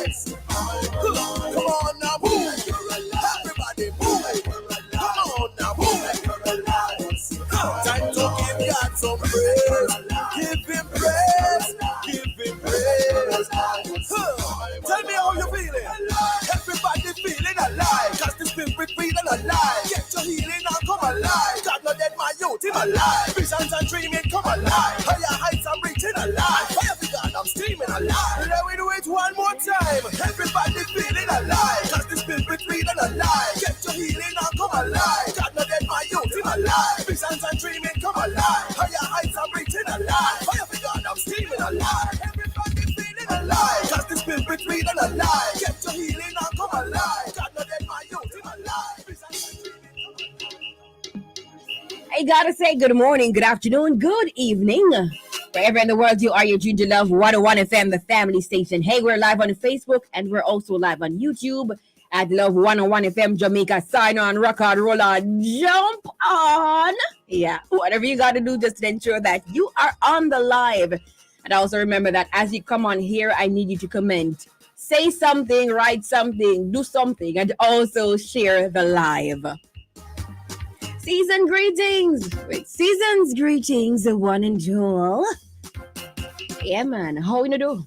Come on now, boom. Everybody, boom. Come on now, boom. Time to give God some praise. Give him praise. Give him praise. Tell me how you feeling. Everybody feeling alive. Cause the spirit feeling alive. Get your healing and come alive. God not dead, my youth, him alive. Visions and dreaming come alive. Higher heights I'm reaching alive. Fire for God, I'm steaming alive. Let me do it one more time. Everybody feeling alive. Cause the spirit feeling alive. Get your healing and come alive. God not dead, my youth, him alive. Visions and dreaming come alive. Higher heights I'm reaching alive. Fire for God, I'm steaming alive. Everybody feeling alive. Cause the spirit feeling alive. Get your healing and come alive. God not dead, my youth, him alive. Visions and dreaming come alive. I gotta say good morning, good afternoon, good evening. Wherever in the world you are, you're tuned to Love 101 FM, the family station. Hey, we're live on Facebook and we're also live on YouTube at Love 101 FM Jamaica. Sign on, rock on, roll on, jump on. Yeah, whatever you gotta do just to ensure that you are on the live. And also remember that as you come on here, I need you to comment. Say something, write something, do something, and also share the live. Season greetings. Wait, season's greetings, one and Joel. Yeah, man. How you do?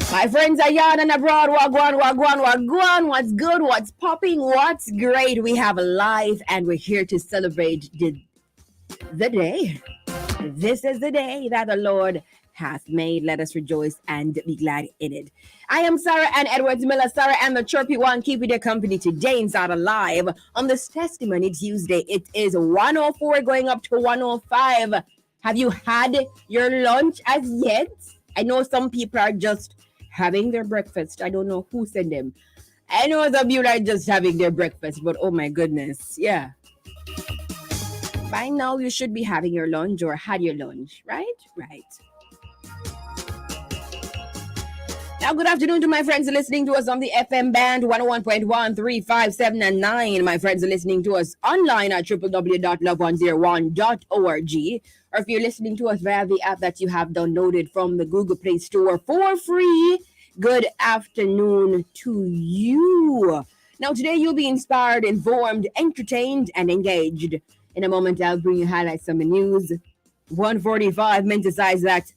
My friends are yarn and abroad. Wagwan. What's good? What's popping? What's great? We have a live and we're here to celebrate the day. This is the day that the Lord hath made. Let us rejoice and be glad in it. I am Sara-Ann Edwards Miller. Sara-Ann, the chirpy one, keeping your company today inside alive on this Testimony Tuesday. It is 104 going up to 105. Have you had your lunch as yet? I know some people are just having their breakfast. I don't know who said them. I know some people are just having their breakfast, but oh my goodness, yeah. By now you should be having your lunch or had your lunch, right? Right. Now, good afternoon to my friends listening to us on the FM band 101.1, 3, 5, 7, and 9. My friends are listening to us online at www.love101.org. Or if you're listening to us via the app that you have downloaded from the Google Play Store for free, good afternoon to you. Now, today you'll be inspired, informed, entertained, and engaged. In a moment, I'll bring you highlights from the news. 145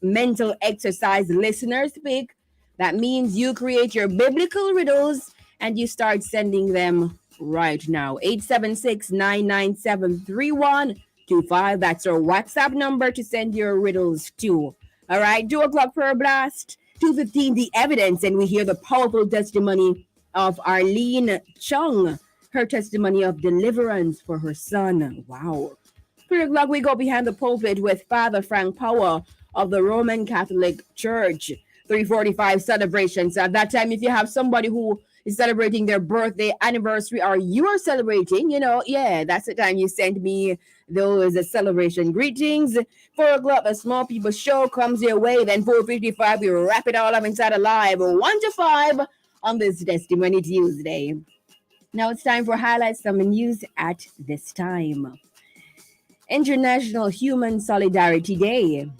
mental exercise listeners pick. That means you create your biblical riddles and you start sending them right now. 876-997-3125. That's our WhatsApp number to send your riddles to. All right, 2 o'clock prayer blast. 2:15, the evidence. And we hear the powerful testimony of Arlene Chung. Her testimony of deliverance for her son. Wow. 3 o'clock, we go behind the pulpit with Father Frank Power of the Roman Catholic Church. 3:45 celebrations. At that time, if you have somebody who is celebrating their birthday, anniversary, or you are celebrating, that's the time you send me those celebration greetings. 4 o'clock, the Small People Show comes your way. Then 4:55, we wrap it all up inside a live 1 to 5 on this Testimony Tuesday. Now it's time for highlights from the news at this time. International Human Solidarity Day.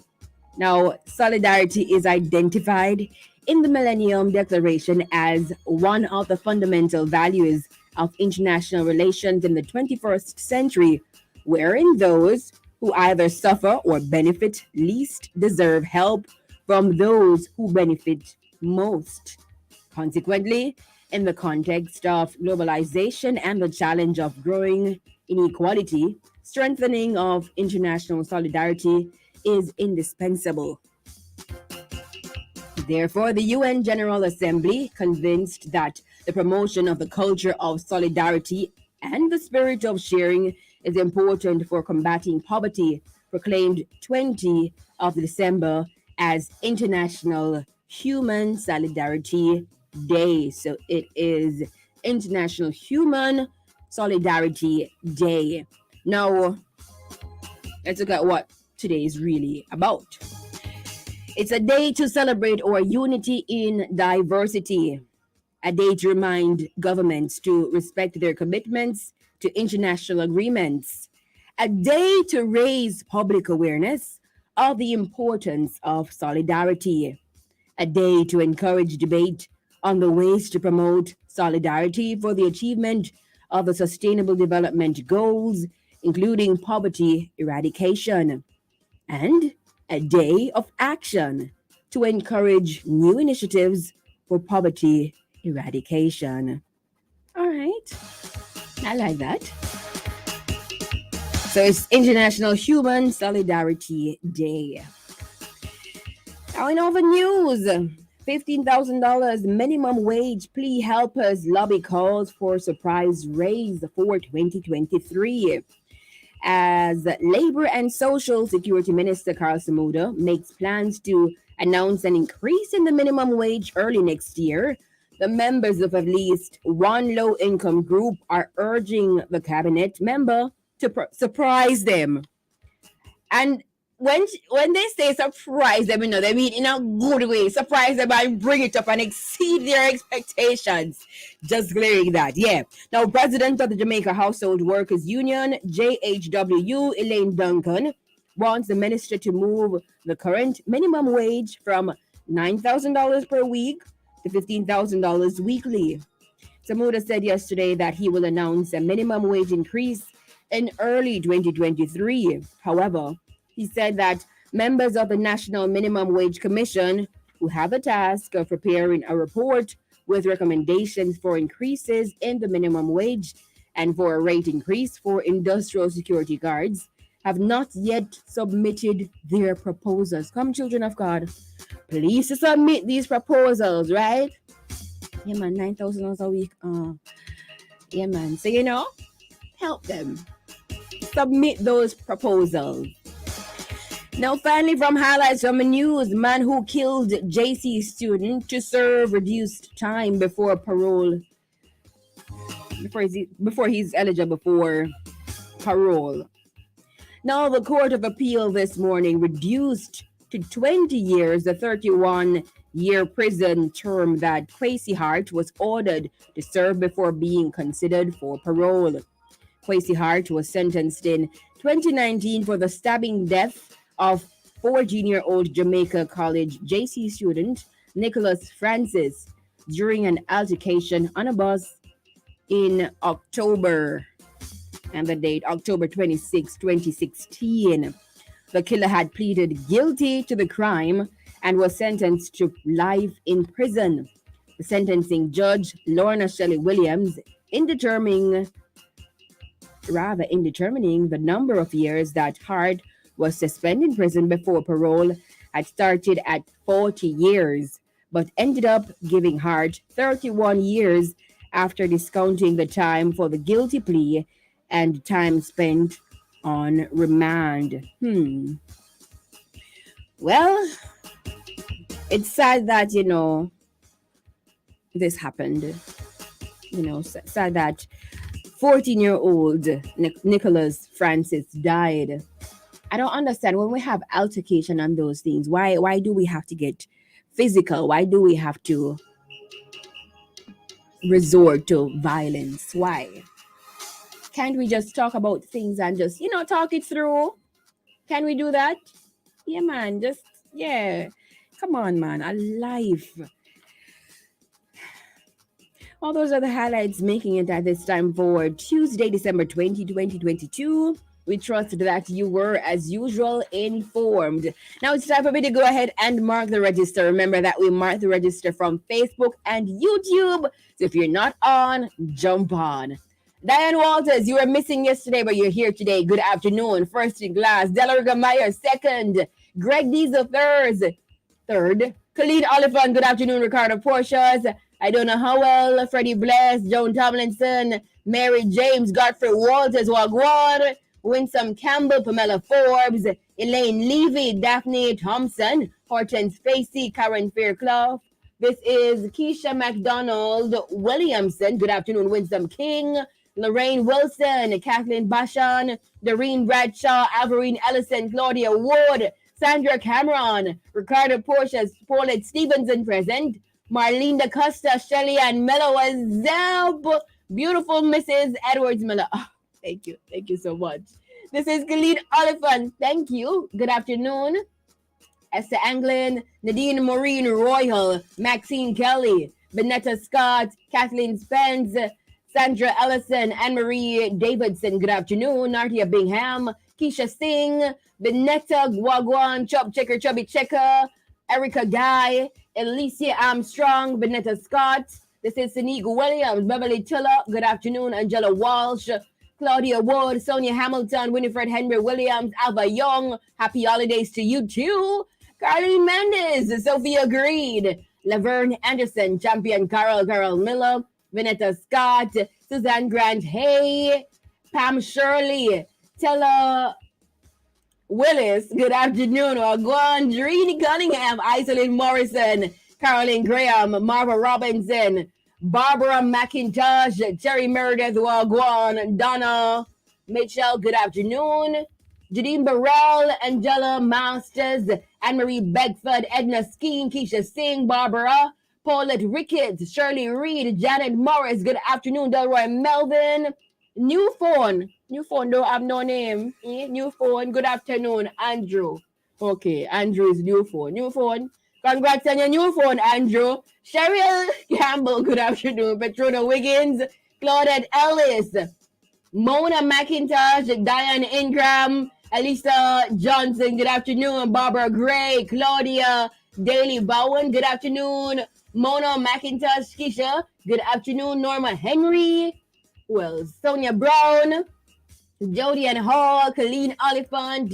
Now, solidarity is identified in the Millennium Declaration as one of the fundamental values of international relations in the 21st century, wherein those who either suffer or benefit least deserve help from those who benefit most. Consequently, in the context of globalization and the challenge of growing inequality, strengthening of international solidarity is indispensable. Therefore, the UN General Assembly, convinced that the promotion of the culture of solidarity and the spirit of sharing is important for combating poverty, proclaimed 20 of December as International Human Solidarity Day. So it is International Human Solidarity Day. Now, let's look at what today is really about. It's a day to celebrate our unity in diversity, a day to remind governments to respect their commitments to international agreements, a day to raise public awareness of the importance of solidarity, a day to encourage debate on the ways to promote solidarity for the achievement of the Sustainable Development Goals, including poverty eradication, and a day of action to encourage new initiatives for poverty eradication. All right, I like that. So it's International Human Solidarity Day. Now in other news, $15,000 minimum wage plea helpers lobby calls for surprise raise for 2023. As Labor and Social Security Minister Carl Samuda makes plans to announce an increase in the minimum wage early next year, the members of at least one low-income group are urging the cabinet member to surprise them. And when they say surprise them, they mean in a good way. Surprise them and bring it up and exceed their expectations. Just clearing that, yeah. Now, President of the Jamaica Household Workers Union, JHW, Elaine Duncan, wants the minister to move the current minimum wage from $9,000 per week to $15,000 weekly. Samuda said yesterday that he will announce a minimum wage increase in early 2023. However, he said that members of the National Minimum Wage Commission, who have the task of preparing a report with recommendations for increases in the minimum wage and for a rate increase for industrial security guards, have not yet submitted their proposals. Come, children of God, please submit these proposals, right? Yeah, man, $9,000 a week. Yeah, man. So, help them. Submit those proposals. Now, finally, from highlights from the news, man who killed JC student to serve reduced time before parole, before he's eligible for parole. Now, the Court of Appeal this morning reduced to 20 years the 31-year prison term that Kwesi Hart was ordered to serve before being considered for parole. Kwesi Hart was sentenced in 2019 for the stabbing death of 14-year-old Jamaica College JC student Nicholas Francis during an altercation on a bus in October, and the date October 26, 2016. The killer had pleaded guilty to the crime and was sentenced to life in prison. The sentencing judge, Lorna Shelley Williams, in determining the number of years that Hart was suspended in prison before parole, had started at 40 years, but ended up giving Hart 31 years after discounting the time for the guilty plea and time spent on remand. Well, it's sad that, this happened. Sad that 14-year-old Nicholas Francis died. I don't understand when we have altercation on those things. Why do we have to get physical? Why do we have to resort to violence? Why? Can't we just talk about things and just, talk it through? Can we do that? Yeah, man. Come on, man. Alive. All those are the highlights making it at this time for Tuesday, December 20, 2022. We trust that you were, as usual, informed. Now it's time for me to go ahead and mark the register. Remember that we mark the register from Facebook and YouTube. So if you're not on, jump on. Diane Walters, you were missing yesterday, but you're here today. Good afternoon. First in class. Delariga Meyer, second. Greg Diesel, third. Khalid Oliphant, good afternoon. Ricardo Portias. I don't know how well. Freddie Bless, Joan Tomlinson, Mary James, Godfrey Walters, Wagwan, Winsome Campbell, Pamela Forbes, Elaine Levy, Daphne Thompson, Hortense Facey, Karen Fairclough. This is Keisha McDonald Williamson. Good afternoon, Winsome King, Lorraine Wilson, Kathleen Bashan, Doreen Bradshaw, Alvarine Ellison, Claudia Wood, Sandra Cameron, Ricardo Portias, Paulette Stevenson present, Marlene Da Costa, Shelly Ann Mello, Zeb, beautiful Mrs. Edwards Miller. Oh, thank you so much. This is Khalid Oliphant. Thank you. Good afternoon. Esther Anglin, Nadine Maureen Royal, Maxine Kelly, Benetta Scott, Kathleen Spence, Sandra Ellison, Anne-Marie Davidson, good afternoon. Nartia Bingham, Keisha Singh, Benetta Guaguan, Chub Checker, Chubby Checker, Erica Guy, Alicia Armstrong, Benetta Scott. This is Sanique Williams, Beverly Tiller, good afternoon. Angela Walsh, Claudia Wood, Sonia Hamilton, Winifred Henry Williams, Alva Young. Happy holidays to you too. Carlene Mendez, Sophia Greed, Laverne Anderson, Champion Carol Miller, Vinetta Scott, Suzanne Grant, hey, Pam Shirley, Tella Willis, good afternoon, Wagwan, Drini Cunningham, Iselin Morrison, Caroline Graham, Marva Robinson, Barbara McIntosh, Terry Meredith, Wagwan, Donna Mitchell, good afternoon. Jadine Burrell, Angela Masters, Anne-Marie Bedford, Edna Skeen, Keisha Singh, Barbara, Paulette Ricketts, Shirley Reed, Janet Morris, good afternoon, Delroy Melvin, New phone don't have no name, new phone, good afternoon, Andrew. Okay, Andrew is new phone, congrats on your new phone, Andrew. Cheryl Campbell, good afternoon, Petrona Wiggins, Claudette Ellis, Mona McIntosh, Diane Ingram, Elisa Johnson, good afternoon. Barbara Gray, Claudia Daly Bowen, good afternoon. Mona McIntosh, Keisha, good afternoon. Norma Henry, well, Sonia Brown, Jody and Hall, Colleen Oliphant,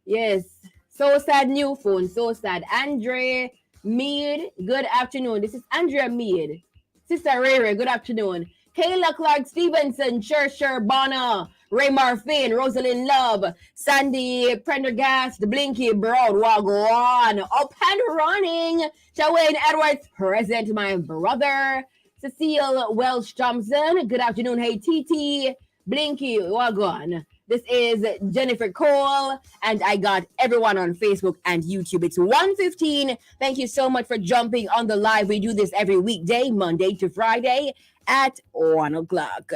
yes, so sad new phone, so sad. Andre Mead, good afternoon. This is Andrea Mead. Sister Rere, good afternoon. Kayla Clark Stevenson, Sher Bonner, Ray Marfin, Rosalind Love, Sandy Prendergast, Blinky Broad, Wagwan, up and running. Shawayne Edwards, present, my brother. Cecile Welsh Thompson, good afternoon. Hey, TT, Blinky, Wagwan. This is Jennifer Cole, and I got everyone on Facebook and YouTube. It's 1:15. Thank you so much for jumping on the live. We do this every weekday, Monday to Friday at 1 o'clock.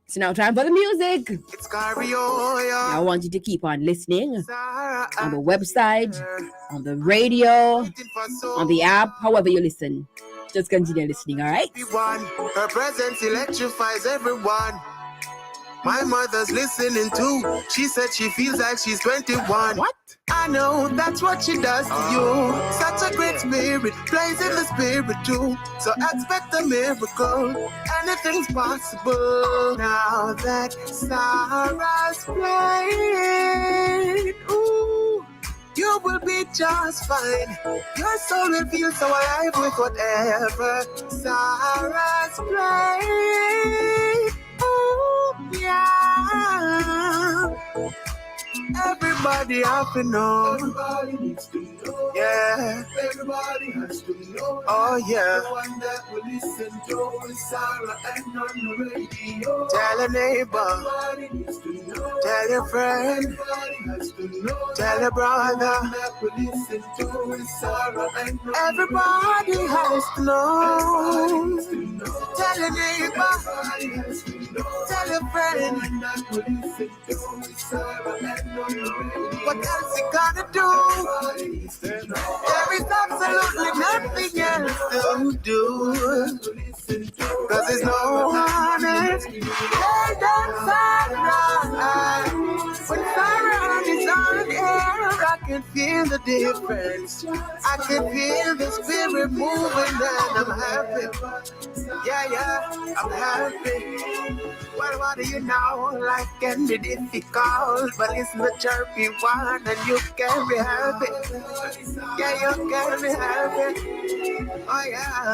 It's now time for the music. It's Carioya. I want you to keep on listening on the website, on the radio, on the app, however you listen. Just continue listening, all right? Her presence electrifies everyone. My mother's listening too. She said she feels like she's 21. What? I know that's what she does to you. Such a great spirit, plays in the spirit too. So expect a miracle. Anything's possible. Now that Sarah's playing, ooh, you will be just fine. Your soul will feel so alive with whatever Sarah's playing. Ooh, yeah. Everybody have to know. Everybody needs to know. Yeah. Everybody has to know. Oh yeah. The one that will listen to is Sara-Ann on the radio. Tell a neighbor. Everybody needs to know. Tell your friend. Everybody has to know. Tell a brother. The one that will listen to is Sara-Ann. Everybody has to know. Tell a neighbor. Everybody has to know. Tell a friend. The one that will listen to is Sara-Ann. What else you gonna do? There is absolutely nothing else to do. Cause there's no one else. They don't Sarah. When Sara-Ann is on air, I can feel the difference. I can feel the spirit moving and I'm happy. Yeah, I'm happy. Well, what do you know? Life can be difficult, but it's the chirpy one and you can be happy. Yeah, you can be happy. Oh yeah.